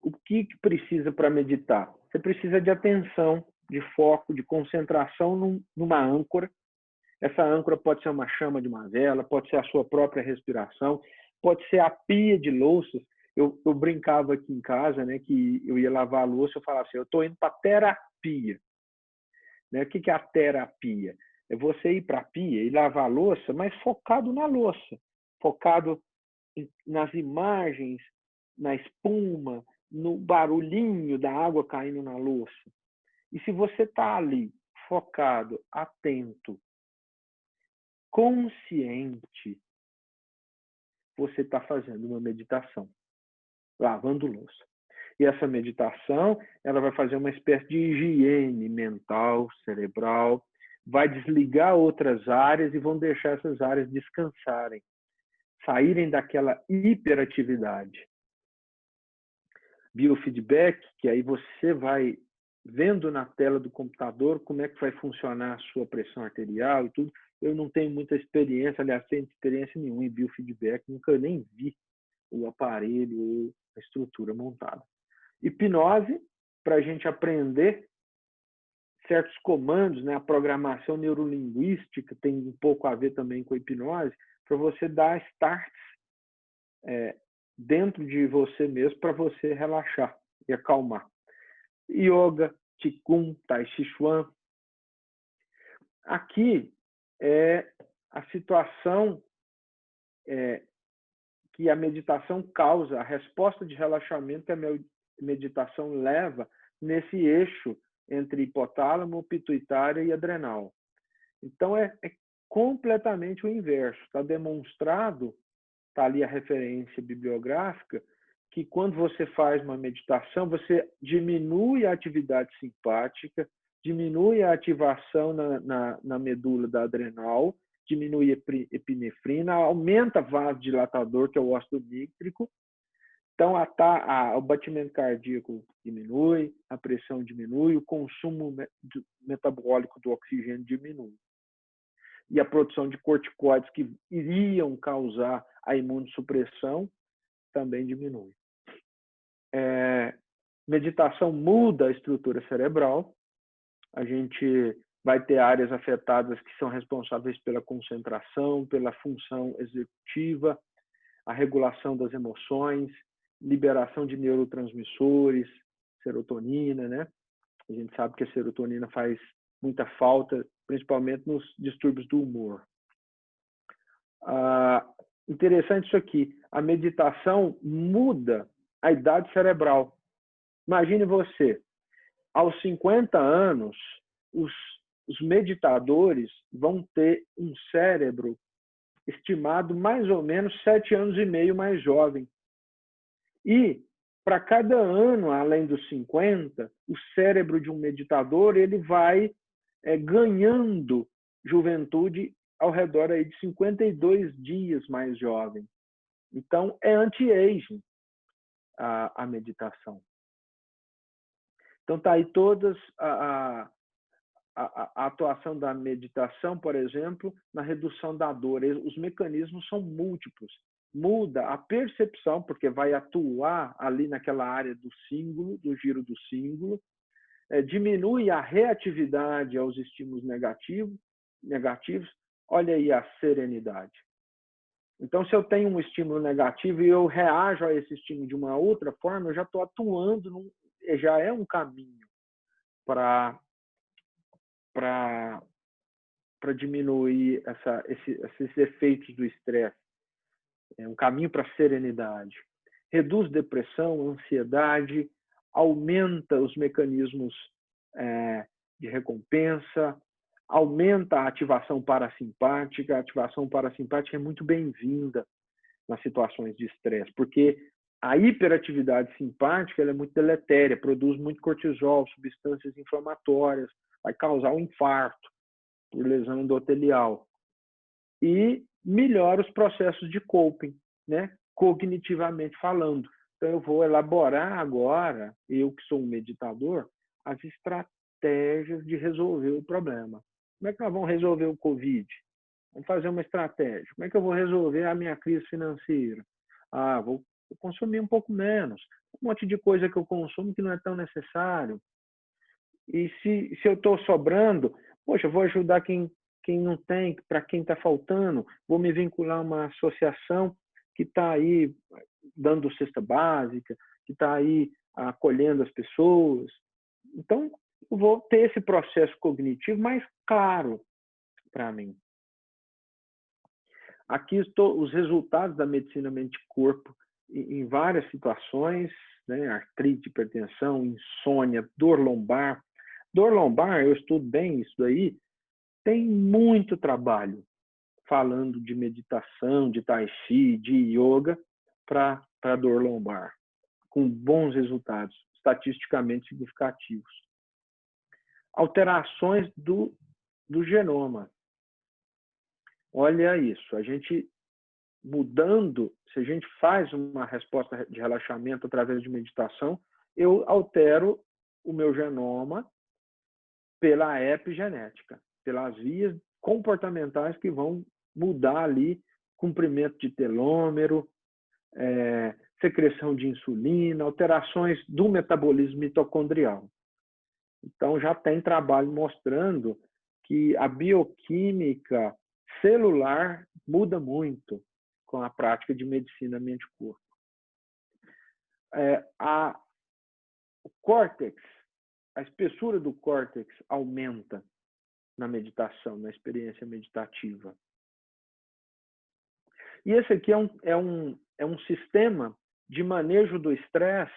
o que precisa para meditar? Você precisa de atenção, de foco, de concentração numa âncora. Essa âncora pode ser uma chama de uma vela, pode ser a sua própria respiração, pode ser a pia de louças. Eu brincava aqui em casa, né, que eu ia lavar a louça, eu falava assim, eu estou indo para a terapia. Né? O que é a terapia? É você ir para a pia e lavar a louça, mas focado na louça, focado nas imagens, na espuma, no barulhinho da água caindo na louça. E se você está ali, focado, atento, consciente, você está fazendo uma meditação, lavando louça. E essa meditação, ela vai fazer uma espécie de higiene mental, cerebral, vai desligar outras áreas e vão deixar essas áreas descansarem, saírem daquela hiperatividade. Biofeedback, que aí você vai vendo na tela do computador como é que vai funcionar a sua pressão arterial e tudo. Eu não tenho muita experiência, aliás, sem experiência nenhuma em biofeedback, nunca nem vi o aparelho ou a estrutura montada. Hipnose, para a gente aprender certos comandos, né? A programação neurolinguística tem um pouco a ver também com a hipnose, para você dar starts dentro de você mesmo para você relaxar e acalmar. Yoga, Qigong, Tai Chi Chuan. Aqui é a situação que a meditação causa, a resposta de relaxamento que a meditação leva nesse eixo entre hipotálamo, pituitária e adrenal. Então, é completamente o inverso. Está demonstrado, está ali a referência bibliográfica, que quando você faz uma meditação, você diminui a atividade simpática, diminui a ativação na medula da adrenal, diminui a epinefrina, aumenta o vasodilatador, que é o óxido nítrico. Então, o batimento cardíaco diminui, a pressão diminui, o consumo metabólico do oxigênio diminui. E a produção de corticoides que iriam causar a imunossupressão também diminui. Meditação muda a estrutura cerebral. A gente vai ter áreas afetadas que são responsáveis pela concentração, pela função executiva, a regulação das emoções, liberação de neurotransmissores, serotonina, né? A gente sabe que a serotonina faz muita falta, principalmente nos distúrbios do humor. Interessante isso aqui. A meditação muda a idade cerebral. Imagine você, aos 50 anos, os meditadores vão ter um cérebro estimado mais ou menos 7 anos e meio mais jovem. E, para cada ano, além dos 50, o cérebro de um meditador ele vai ganhando juventude ao redor aí de 52 dias mais jovem. Então, é anti-aging a meditação. Então, está aí todas a atuação da meditação, por exemplo, na redução da dor. Os mecanismos são múltiplos. Muda a percepção, porque vai atuar ali naquela área do cíngulo, do giro do cíngulo, diminui a reatividade aos estímulos negativos. Olha aí a serenidade. Então, se eu tenho um estímulo negativo e eu reajo a esse estímulo de uma outra forma, eu já estou atuando, já é um caminho para diminuir esses efeitos do estresse. É um caminho para a serenidade. Reduz depressão, ansiedade, aumenta os mecanismos de recompensa, aumenta a ativação parasimpática. A ativação parasimpática é muito bem-vinda nas situações de estresse, porque a hiperatividade simpática ela é muito deletéria, produz muito cortisol, substâncias inflamatórias, vai causar um infarto por lesão endotelial. E melhora os processos de coping, né? Cognitivamente falando. Então, eu vou elaborar agora, eu que sou um meditador, as estratégias de resolver o problema. Como é que nós vamos resolver o Covid? Vamos fazer uma estratégia. Como é que eu vou resolver a minha crise financeira? Vou consumir um pouco menos. Um monte de coisa que eu consumo que não é tão necessário. E se eu estou sobrando, poxa, eu vou ajudar quem não tem, para quem está faltando, vou me vincular a uma associação que está aí dando cesta básica, que está aí acolhendo as pessoas. Então, eu vou ter esse processo cognitivo mais claro para mim. Aqui estão os resultados da medicina mente-corpo em várias situações, né? Artrite, hipertensão, insônia, dor lombar. Dor lombar, eu estudo bem isso daí, tem muito trabalho falando de meditação, de tai chi, de yoga para dor lombar, com bons resultados, estatisticamente significativos. Alterações do genoma. Olha isso, a gente mudando, se a gente faz uma resposta de relaxamento através de meditação, eu altero o meu genoma pela epigenética, pelas vias comportamentais que vão mudar ali comprimento de telômero, secreção de insulina, alterações do metabolismo mitocondrial. Então, já tem trabalho mostrando que a bioquímica celular muda muito com a prática de medicina mente-corpo. O córtex, a espessura do córtex aumenta na meditação, na experiência meditativa. E esse aqui é um sistema de manejo do estresse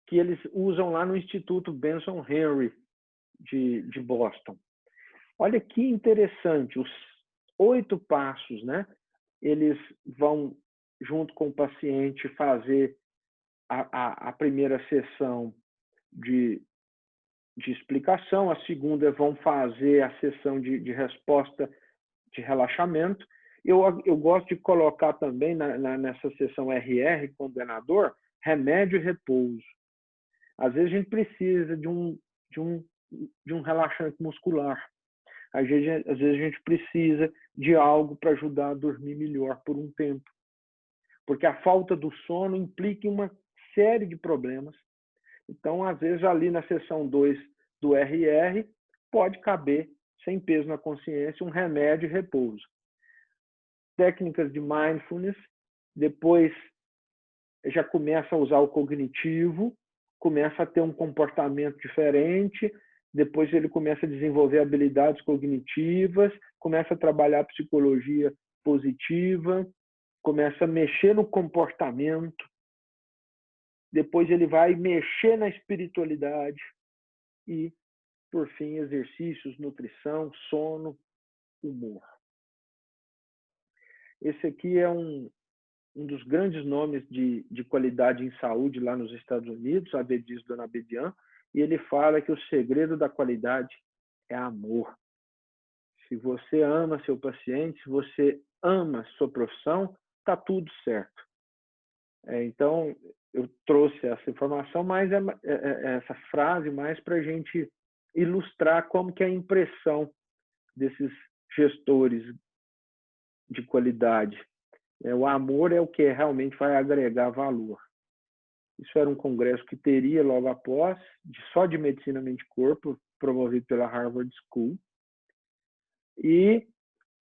que eles usam lá no Instituto Benson Henry de Boston. Olha que interessante, os 8 passos, né? Eles vão, junto com o paciente, fazer a primeira sessão de explicação, a segunda vão fazer a sessão de resposta de relaxamento. Eu gosto de colocar também nessa sessão RR, condenador, remédio e repouso. Às vezes a gente precisa de um relaxante muscular. Às vezes a gente precisa de algo para ajudar a dormir melhor por um tempo. Porque a falta do sono implica em uma série de problemas. Então, às vezes, ali na seção 2 do RR, pode caber, sem peso na consciência, um remédio e repouso. Técnicas de mindfulness, depois já começa a usar o cognitivo, começa a ter um comportamento diferente, depois ele começa a desenvolver habilidades cognitivas, começa a trabalhar psicologia positiva, começa a mexer no comportamento, depois ele vai mexer na espiritualidade e, por fim, exercícios, nutrição, sono, humor. Esse aqui é um dos grandes nomes de qualidade em saúde lá nos Estados Unidos, Abediz Dona Abedian, e ele fala que o segredo da qualidade é amor. Se você ama seu paciente, se você ama sua profissão, está tudo certo. Então, eu trouxe essa informação, mais essa frase, mais para a gente ilustrar como que é a impressão desses gestores de qualidade. O amor é o que realmente vai agregar valor. Isso era um congresso que teria logo após, só de medicina mente e corpo, promovido pela Harvard School. E,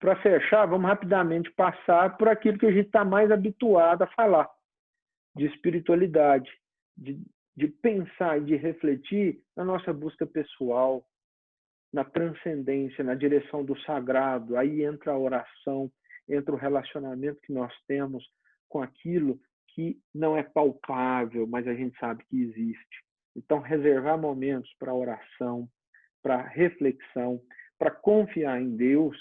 para fechar, vamos rapidamente passar por aquilo que a gente está mais habituado a falar, de espiritualidade, de pensar e de refletir na nossa busca pessoal, na transcendência, na direção do sagrado. Aí entra a oração, entra o relacionamento que nós temos com aquilo que não é palpável, mas a gente sabe que existe. Então, reservar momentos para oração, para reflexão, para confiar em Deus.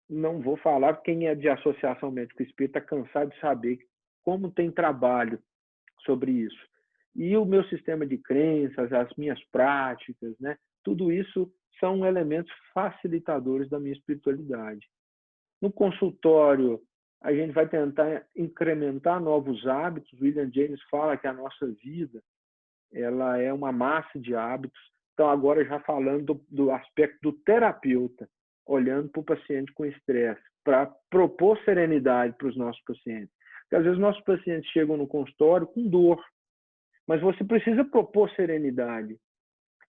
Não vou falar, quem é de associação médico espírita está cansado de saber como tem trabalho sobre isso. E o meu sistema de crenças, as minhas práticas, né? Tudo isso são elementos facilitadores da minha espiritualidade. No consultório, a gente vai tentar incrementar novos hábitos. William James fala que a nossa vida ela é uma massa de hábitos. Então, agora já falando do aspecto do terapeuta, olhando para o paciente com estresse, para propor serenidade para os nossos pacientes. Porque, às vezes, nossos pacientes chegam no consultório com dor, mas você precisa propor serenidade.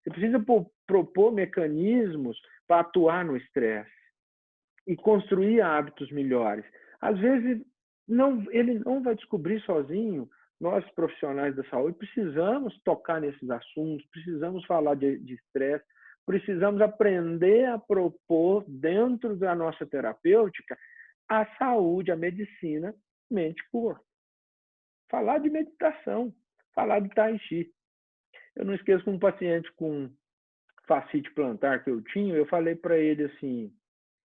Você precisa propor mecanismos para atuar no estresse e construir hábitos melhores. Às vezes, ele não vai descobrir sozinho. Nós, profissionais da saúde, precisamos tocar nesses assuntos, precisamos falar de estresse, precisamos aprender a propor, dentro da nossa terapêutica, a saúde, a medicina, mente e corpo. Falar de meditação, falar de Tai Chi. Eu não esqueço que um paciente com fascite plantar que eu tinha, eu falei para ele assim,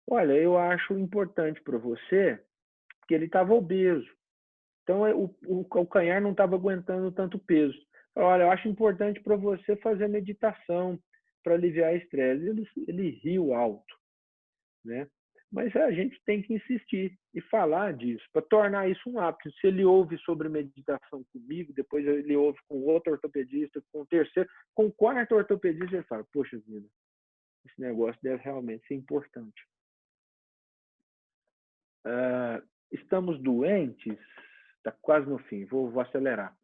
olha, eu acho importante para você, porque ele estava obeso. Então, o calcanhar não estava aguentando tanto peso. Olha, eu acho importante para você fazer meditação para aliviar estresse. Ele riu alto, né? Mas a gente tem que insistir e falar disso, para tornar isso um hábito. Se ele ouve sobre meditação comigo, depois ele ouve com outro ortopedista, com o terceiro, com o quarto ortopedista, ele fala, poxa vida, esse negócio deve realmente ser importante. Estamos doentes? Está quase no fim, vou acelerar.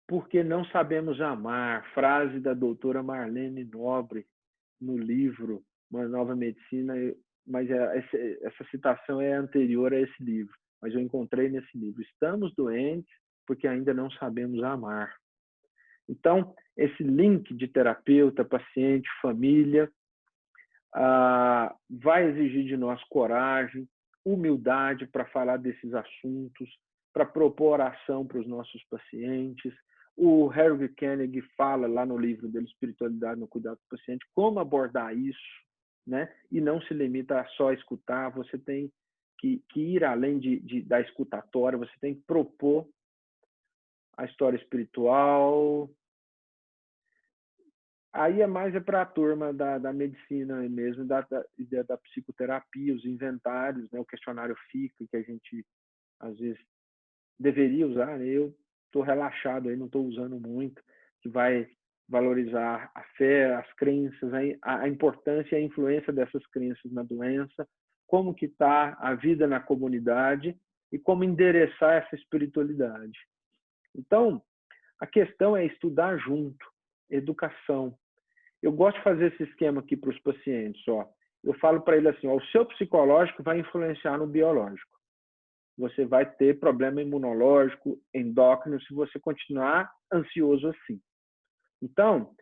Porque não sabemos amar, frase da doutora Marlene Nobre, no livro Uma Nova Medicina, mas essa citação é anterior a esse livro, mas eu encontrei nesse livro. Estamos doentes porque ainda não sabemos amar. Então, esse link de terapeuta, paciente, família, vai exigir de nós coragem, humildade para falar desses assuntos, para propor ação para os nossos pacientes. O Harry Koenig fala lá no livro dele, Espiritualidade no Cuidado do Paciente, como abordar isso, né? E não se limita a só escutar, você tem que ir além da escutatória, você tem que propor a história espiritual. Aí é mais para a turma da medicina mesmo, da psicoterapia, os inventários, né? O questionário FICA, que a gente, às vezes, deveria usar, né? Eu estou relaxado, aí não estou usando muito, que vai valorizar a fé, as crenças, a importância e a influência dessas crenças na doença, como que está a vida na comunidade e como endereçar essa espiritualidade. Então, a questão é estudar junto, educação. Eu gosto de fazer esse esquema aqui para os pacientes. Eu falo para ele assim, o seu psicológico vai influenciar no biológico. você vai ter problema imunológico, endócrino, se você continuar ansioso assim. Então,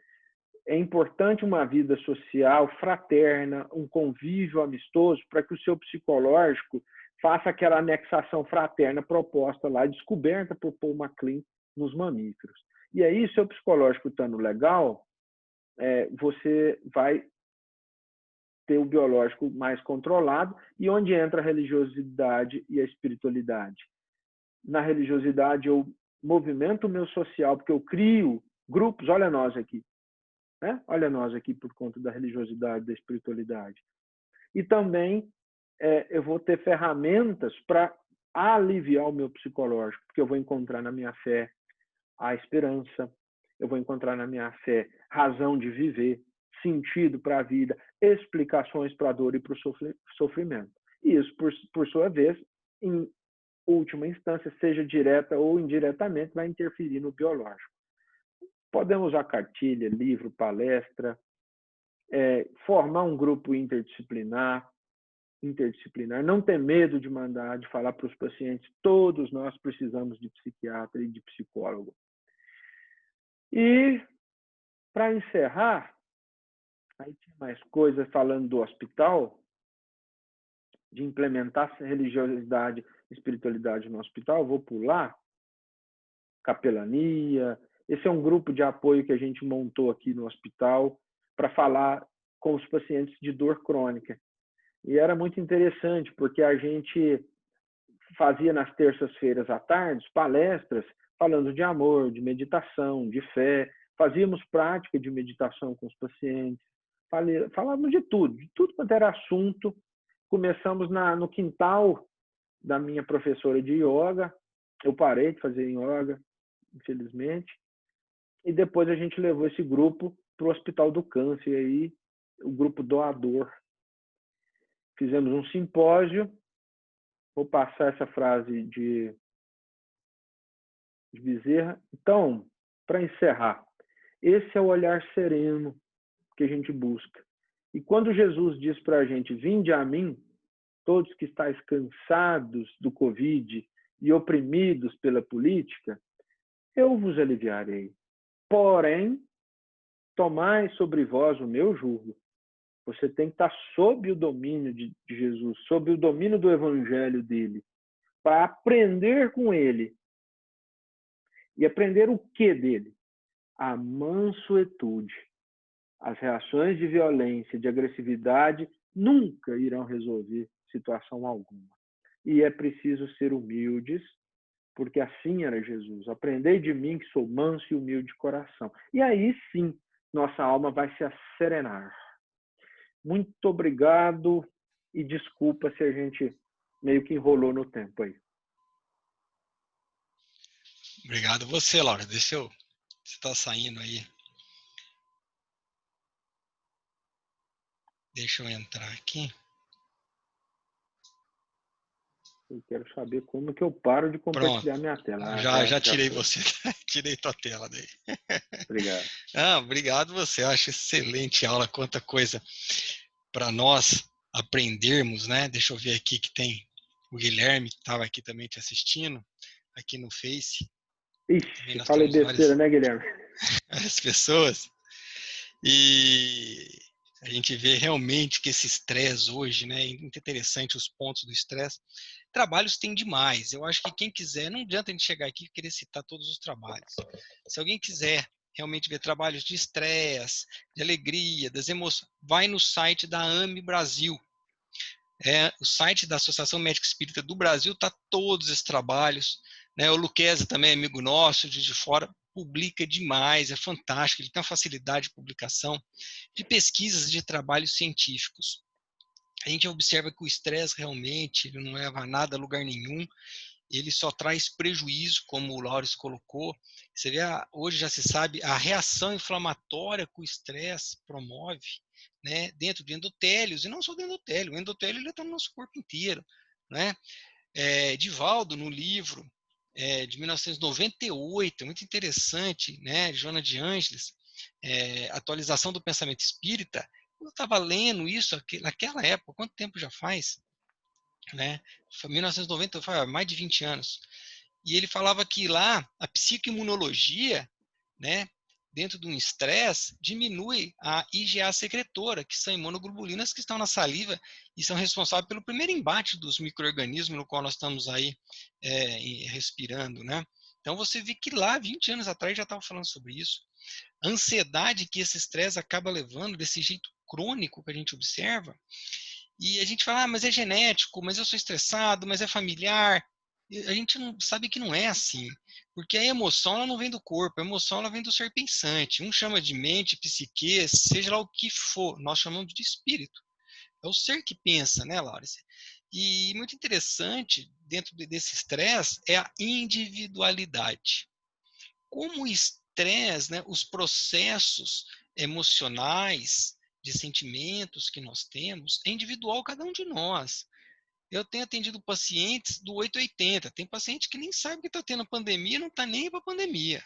é importante uma vida social fraterna, um convívio amistoso, para que o seu psicológico faça aquela anexação fraterna proposta lá, descoberta por Paul MacLean nos mamíferos. E aí, seu psicológico estando legal, você vai ter o biológico mais controlado, e onde entra a religiosidade e a espiritualidade. Na religiosidade, eu movimento o meu social, porque eu crio grupos, olha nós aqui, né? Olha nós aqui por conta da religiosidade, da espiritualidade. E também eu vou ter ferramentas para aliviar o meu psicológico, porque eu vou encontrar na minha fé a esperança, eu vou encontrar na minha fé razão de viver, sentido para a vida, explicações para a dor e para o sofrimento. E isso, por sua vez, em última instância, seja direta ou indiretamente, vai interferir no biológico. Podemos usar cartilha, livro, palestra, formar um grupo interdisciplinar, não ter medo de mandar, de falar para os pacientes, todos nós precisamos de psiquiatra e de psicólogo. E, para encerrar, aí tinha mais coisas falando do hospital, de implementar religiosidade e espiritualidade no hospital, vou pular. Capelania, esse é um grupo de apoio que a gente montou aqui no hospital para falar com os pacientes de dor crônica. E era muito interessante, porque a gente fazia nas terças-feiras à tarde palestras falando de amor, de meditação, de fé. Fazíamos prática de meditação com os pacientes. Falávamos de tudo quanto era assunto. Começamos no quintal da minha professora de yoga. Eu parei de fazer yoga, infelizmente. E depois a gente levou esse grupo para o Hospital do Câncer, aí, o grupo doador. Fizemos um simpósio. Vou passar essa frase de Bezerra. Então, para encerrar, esse é o olhar sereno que a gente busca. E quando Jesus diz para a gente, vinde a mim, todos que estáis cansados do Covid e oprimidos pela política, eu vos aliviarei. Porém, tomai sobre vós o meu jugo. Você tem que estar sob o domínio de Jesus, sob o domínio do evangelho dele, para aprender com ele. E aprender o que dele? A mansuetude. As reações de violência, de agressividade, nunca irão resolver situação alguma. E é preciso ser humildes, porque assim era Jesus. Aprendei de mim que sou manso e humilde de coração. E aí sim, nossa alma vai se serenar. Muito obrigado e desculpa se a gente meio que enrolou no tempo aí. Obrigado você, Laura. Você está saindo aí. Deixa eu entrar aqui. Eu quero saber como que eu paro de compartilhar minha tela. Já tirei você. Tirei tua tela daí. Obrigado. Obrigado você. Eu acho excelente aula. Quanta coisa para nós aprendermos, né? Deixa eu ver aqui que tem o Guilherme, que estava aqui também te assistindo, aqui no Face. Ixi, falei besteira, né, Guilherme? As pessoas. E a gente vê realmente que esse estresse hoje, né? É muito interessante os pontos do estresse. Trabalhos tem demais. Eu acho que quem quiser, não adianta a gente chegar aqui e querer citar todos os trabalhos. Se alguém quiser realmente ver trabalhos de estresse, de alegria, das emoções, vai no site da AME Brasil. O site da Associação Médica Espírita do Brasil está todos esses trabalhos. Né? O Luqueza também é amigo nosso, de fora, publica demais, é fantástico. Ele tem uma facilidade de publicação de pesquisas de trabalhos científicos. A gente observa que o estresse realmente ele não leva a nada a lugar nenhum, ele só traz prejuízo, como o Laures colocou. Você vê, hoje já se sabe a reação inflamatória que o estresse promove, né, dentro de endotélios, e não só do endotélio, o endotélio está no nosso corpo inteiro. Né? Divaldo, no livro de 1998, muito interessante, né, Joana de Ângeles, Atualização do Pensamento Espírita, eu estava lendo isso naquela época, quanto tempo já faz? né? 1990, foi mais de 20 anos. E ele falava que lá a psicoimunologia, né, dentro de um estresse, diminui a IgA secretora, que são imunoglobulinas que estão na saliva e são responsáveis pelo primeiro embate dos micro-organismos no qual nós estamos aí respirando, né? Então você vê que lá, 20 anos atrás, já estava falando sobre isso. A ansiedade que esse estresse acaba levando, desse jeito crônico que a gente observa, e a gente fala, mas é genético, mas eu sou estressado, mas é familiar. E a gente não sabe que não é assim. Porque a emoção ela não vem do corpo, a emoção ela vem do ser pensante. Um chama de mente, psique, seja lá o que for. Nós chamamos de espírito. É o ser que pensa, né, Laurence? E muito interessante, dentro desse estresse, é a individualidade. Como o estresse, né, os processos emocionais, de sentimentos que nós temos, é individual cada um de nós. Eu tenho atendido pacientes do 880. Tem paciente que nem sabe que está tendo pandemia, não está nem para a pandemia.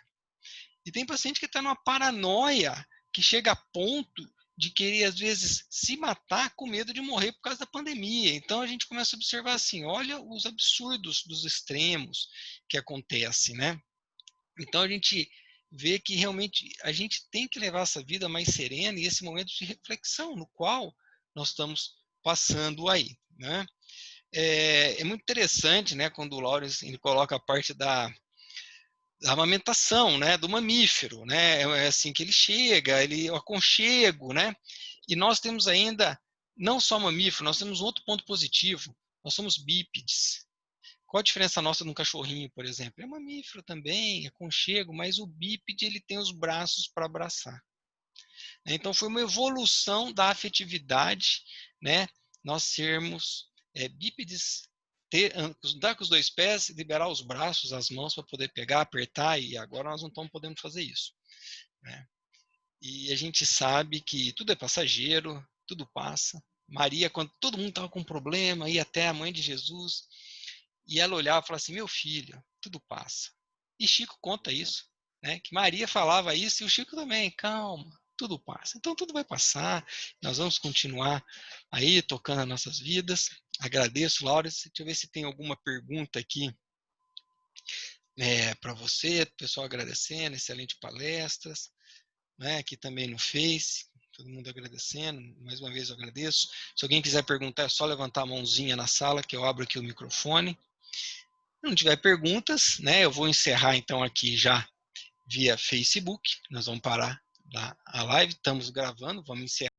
E tem paciente que está numa paranoia que chega a ponto de querer, às vezes, se matar com medo de morrer por causa da pandemia. Então a gente começa a observar assim, olha os absurdos dos extremos que acontecem, né? Então a gente vê que realmente a gente tem que levar essa vida mais serena e esse momento de reflexão no qual nós estamos passando aí, né? É muito interessante, né, quando o Lawrence ele coloca a parte da amamentação, né, do mamífero, né? É assim que ele chega, ele o aconchego, né? E nós temos ainda não só mamífero, nós temos outro ponto positivo. Nós somos bípedes. Qual a diferença nossa de um cachorrinho, por exemplo? É mamífero também, é aconchego, mas o bípede ele tem os braços para abraçar. Então foi uma evolução da afetividade, né? Nós sermos bípedes, andar com os dois pés, liberar os braços, as mãos para poder pegar, apertar, e agora nós não estamos podendo fazer isso, né? E a gente sabe que tudo é passageiro, tudo passa. Maria, quando todo mundo estava com problema, ia até a mãe de Jesus, e ela olhava e falava assim, meu filho, tudo passa. E Chico conta isso, né? Que Maria falava isso e o Chico também, calma, tudo passa. Então tudo vai passar, nós vamos continuar aí tocando as nossas vidas. Agradeço, Laura. Deixa eu ver se tem alguma pergunta aqui para você, pessoal agradecendo, excelente palestras, né? Aqui também no Face, todo mundo agradecendo, mais uma vez eu agradeço. Se alguém quiser perguntar, é só levantar a mãozinha na sala que eu abro aqui o microfone. Se não tiver perguntas, né, eu vou encerrar então aqui já via Facebook. Nós vamos parar a live, estamos gravando, vamos encerrar.